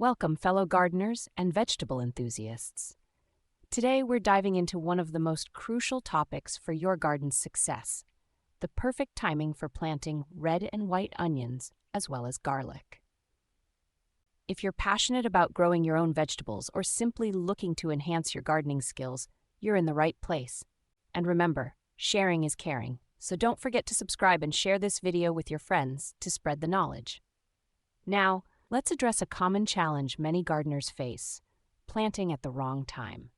Welcome, fellow gardeners and vegetable enthusiasts. Today we're diving into one of the most crucial topics for your garden's success: the perfect timing for planting red and white onions, as well as garlic. If you're passionate about growing your own vegetables or simply looking to enhance your gardening skills, you're in the right place. And remember, sharing is caring, so don't forget to subscribe and share this video with your friends to spread the knowledge. Now, let's address a common challenge many gardeners face: planting at the wrong time.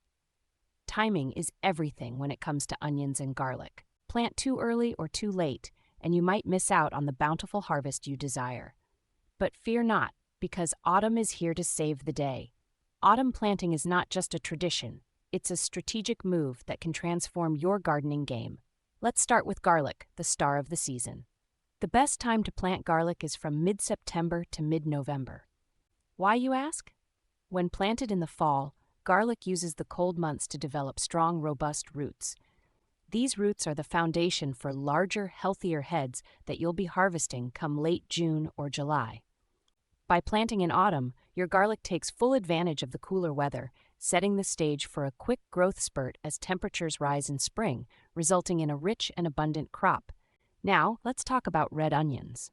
Timing is everything when it comes to onions and garlic. Plant too early or too late, and you might miss out on the bountiful harvest you desire. But fear not, because autumn is here to save the day. Autumn planting is not just a tradition, it's a strategic move that can transform your gardening game. Let's start with garlic, the star of the season. The best time to plant garlic is from mid-September to mid-November. Why, you ask? When planted in the fall, garlic uses the cold months to develop strong, robust roots. These roots are the foundation for larger, healthier heads that you'll be harvesting come late June or July. By planting in autumn, your garlic takes full advantage of the cooler weather, setting the stage for a quick growth spurt as temperatures rise in spring, resulting in a rich and abundant crop. Now, let's talk about red onions.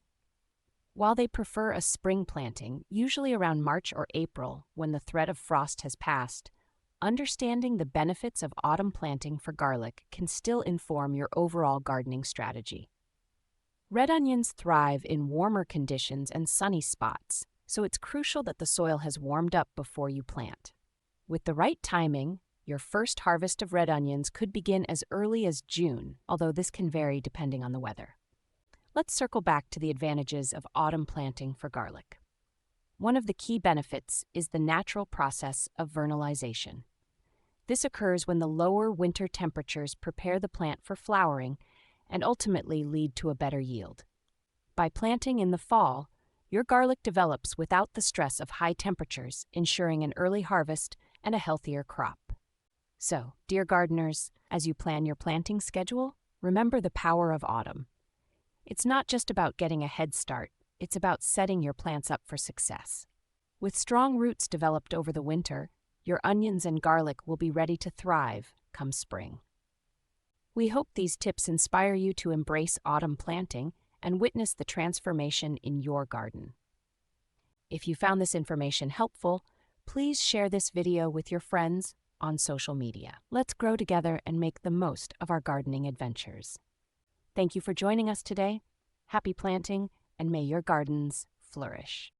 While they prefer a spring planting, usually around March or April, when the threat of frost has passed, understanding the benefits of autumn planting for garlic can still inform your overall gardening strategy. Red onions thrive in warmer conditions and sunny spots, so it's crucial that the soil has warmed up before you plant. With the right timing, your first harvest of red onions could begin as early as June, although this can vary depending on the weather. Let's circle back to the advantages of autumn planting for garlic. One of the key benefits is the natural process of vernalization. This occurs when the lower winter temperatures prepare the plant for flowering and ultimately lead to a better yield. By planting in the fall, your garlic develops without the stress of high temperatures, ensuring an early harvest and a healthier crop. So, dear gardeners, as you plan your planting schedule, remember the power of autumn. It's not just about getting a head start, it's about setting your plants up for success. With strong roots developed over the winter, your onions and garlic will be ready to thrive come spring. We hope these tips inspire you to embrace autumn planting and witness the transformation in your garden. If you found this information helpful, please share this video with your friends on social media. Let's grow together and make the most of our gardening adventures. Thank you for joining us today. Happy planting, and may your gardens flourish.